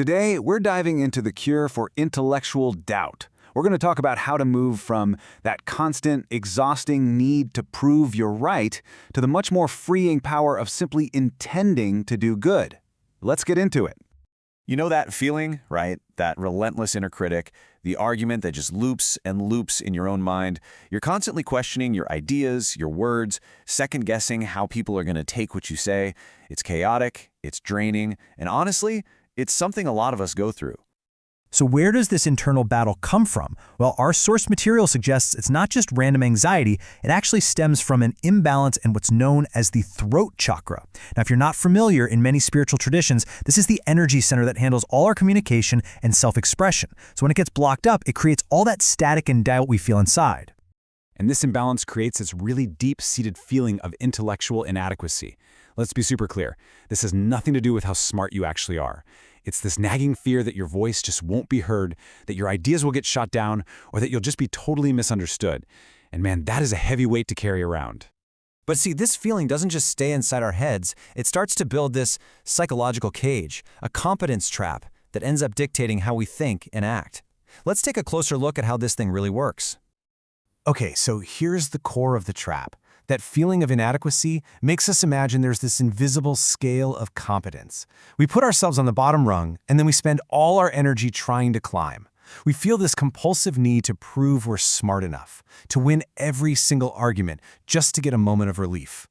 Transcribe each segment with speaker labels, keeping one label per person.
Speaker 1: Today, we're diving into the cure for intellectual doubt. We're going to talk about how to move from that constant, exhausting need to prove you're right to the much more freeing power of simply intending to do good. Let's get into it.
Speaker 2: You know that feeling, right? That relentless inner critic, the argument that just loops and loops in your own mind. You're constantly questioning your ideas, your words, second-guessing how people are going to take what you say. It's chaotic, it's draining, and honestly, it's something a lot of us go through.
Speaker 3: So where does this internal battle come from? Well, our source material suggests it's not just random anxiety, it actually stems from an imbalance in what's known as the throat chakra. Now, if you're not familiar, in many spiritual traditions, this is the energy center that handles all our communication and self-expression. So when it gets blocked up, it creates all that static and doubt we feel inside.
Speaker 1: And this imbalance creates this really deep-seated feeling of intellectual inadequacy. Let's be super clear. This has nothing to do with how smart you actually are. It's this nagging fear that your voice just won't be heard, that your ideas will get shot down, or that you'll just be totally misunderstood. And man, that is a heavy weight to carry around.
Speaker 4: But see, this feeling doesn't just stay inside our heads. It starts to build this psychological cage, a competence trap that ends up dictating how we think and act. Let's take a closer look at how this thing really works.
Speaker 5: Okay, so here's the core of the trap. That feeling of inadequacy makes us imagine there's this invisible scale of competence. We put ourselves on the bottom rung, and then we spend all our energy trying to climb. We feel this compulsive need to prove we're smart enough, to win every single argument, just to get a moment of relief.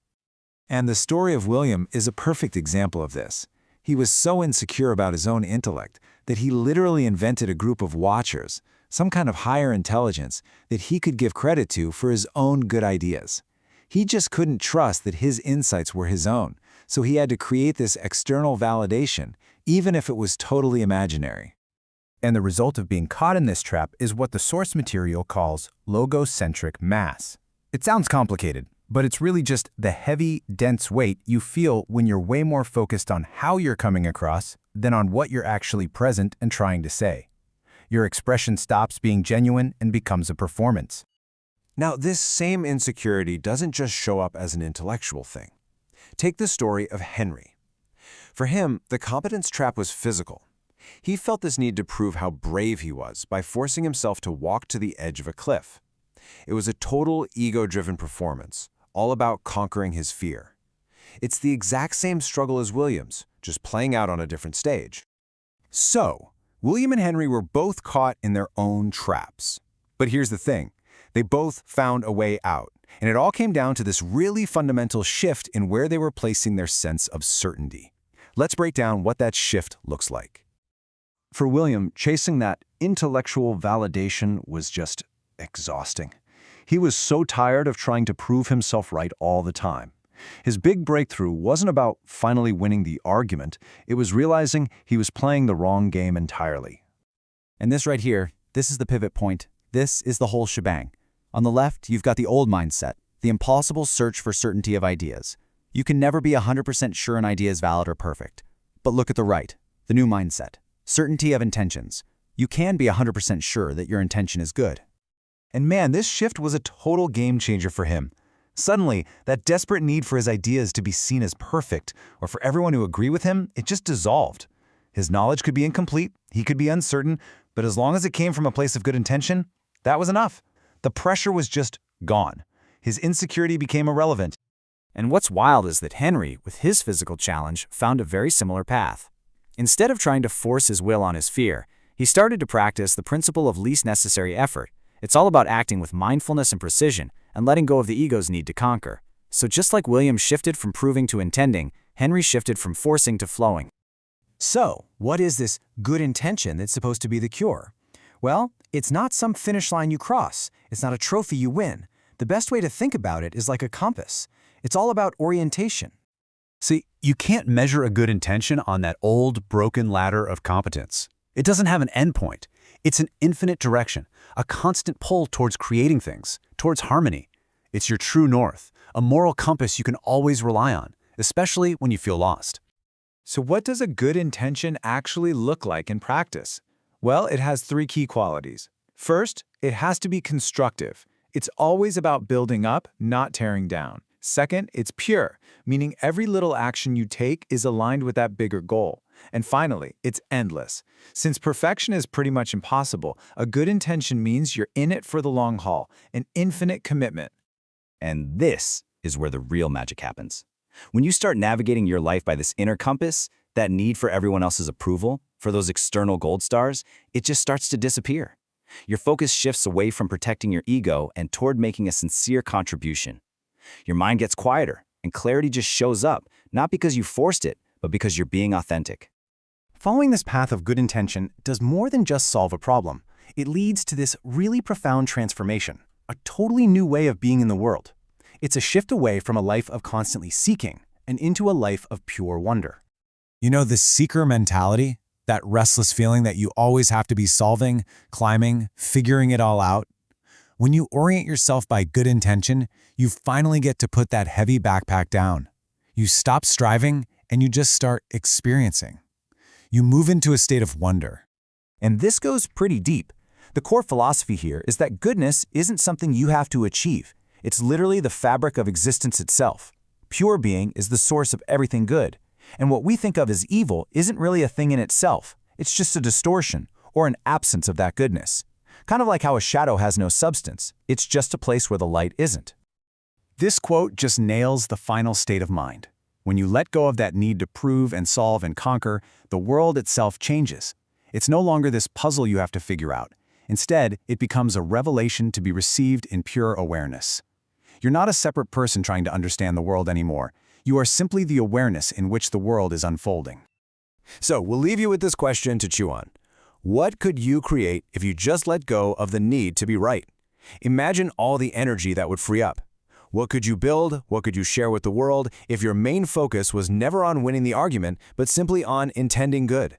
Speaker 6: And the story of William is a perfect example of this. He was so insecure about his own intellect that he literally invented a group of watchers, some kind of higher intelligence that he could give credit to for his own good ideas. He just couldn't trust that his insights were his own, so he had to create this external validation, even if it was totally imaginary.
Speaker 5: And the result of being caught in this trap is what the source material calls logocentric mass. It sounds complicated, but it's really just the heavy, dense weight you feel when you're way more focused on how you're coming across than on what you're actually present and trying to say. Your expression stops being genuine and becomes a performance.
Speaker 2: Now, this same insecurity doesn't just show up as an intellectual thing. Take the story of Henry. For him, the competence trap was physical. He felt this need to prove how brave he was by forcing himself to walk to the edge of a cliff. It was a total ego-driven performance, all about conquering his fear. It's the exact same struggle as William's, just playing out on a different stage. So, William and Henry were both caught in their own traps. But here's the thing. They both found a way out, and it all came down to this really fundamental shift in where they were placing their sense of certainty. Let's break down what that shift looks like. For William, chasing that intellectual validation was just exhausting. He was so tired of trying to prove himself right all the time. His big breakthrough wasn't about finally winning the argument, it was realizing he was playing the wrong game entirely.
Speaker 4: And this right here, this is the pivot point. This is the whole shebang. On the left, you've got the old mindset, the impossible search for certainty of ideas. You can never be 100% sure an idea is valid or perfect. But look at the right, the new mindset, certainty of intentions. You can be 100% sure that your intention is good.
Speaker 6: And man, this shift was a total game changer for him. Suddenly, that desperate need for his ideas to be seen as perfect, or for everyone to agree with him, it just dissolved. His knowledge could be incomplete, he could be uncertain, but as long as it came from a place of good intention, that was enough. The pressure was just gone. His insecurity became irrelevant.
Speaker 4: And what's wild is that Henry, with his physical challenge, found a very similar path. Instead of trying to force his will on his fear, he started to practice the principle of least necessary effort. It's all about acting with mindfulness and precision and letting go of the ego's need to conquer. So just like William shifted from proving to intending, Henry shifted from forcing to flowing.
Speaker 5: So, what is this good intention that's supposed to be the cure? Well, it's not some finish line you cross. It's not a trophy you win. The best way to think about it is like a compass. It's all about orientation.
Speaker 1: See, you can't measure a good intention on that old, broken ladder of competence. It doesn't have an endpoint. It's an infinite direction, a constant pull towards creating things, towards harmony. It's your true north, a moral compass you can always rely on, especially when you feel lost.
Speaker 6: So what does a good intention actually look like in practice? Well, it has three key qualities. First, it has to be constructive. It's always about building up, not tearing down.
Speaker 2: Second, it's pure, meaning every little action you take is aligned with that bigger goal. And finally, it's endless. Since perfection is pretty much impossible, a good intention means you're in it for the long haul, an infinite commitment.
Speaker 4: And this is where the real magic happens. When you start navigating your life by this inner compass, that need for everyone else's approval, for those external gold stars, it just starts to disappear. Your focus shifts away from protecting your ego and toward making a sincere contribution. Your mind gets quieter, and clarity just shows up, not because you forced it, but because you're being authentic.
Speaker 3: Following this path of good intention does more than just solve a problem. It leads to this really profound transformation, a totally new way of being in the world. It's a shift away from a life of constantly seeking and into a life of pure wonder.
Speaker 1: You know, the seeker mentality, that restless feeling that you always have to be solving, climbing, figuring it all out. When you orient yourself by good intention, you finally get to put that heavy backpack down. You stop striving and you just start experiencing. You move into a state of wonder.
Speaker 4: And this goes pretty deep. The core philosophy here is that goodness isn't something you have to achieve. It's literally the fabric of existence itself. Pure being is the source of everything good. And what we think of as evil isn't really a thing in itself. It's just a distortion or an absence of that goodness. Kind of like how a shadow has no substance. It's just a place where the light isn't.
Speaker 3: This quote just nails the final state of mind. When you let go of that need to prove and solve and conquer, the world itself changes. It's no longer this puzzle you have to figure out. Instead, it becomes a revelation to be received in pure awareness. You're not a separate person trying to understand the world anymore. You are simply the awareness in which the world is unfolding.
Speaker 2: So we'll leave you with this question to chew on. What could you create if you just let go of the need to be right? Imagine all the energy that would free up. What could you build? What could you share with the world if your main focus was never on winning the argument, but simply on intending good?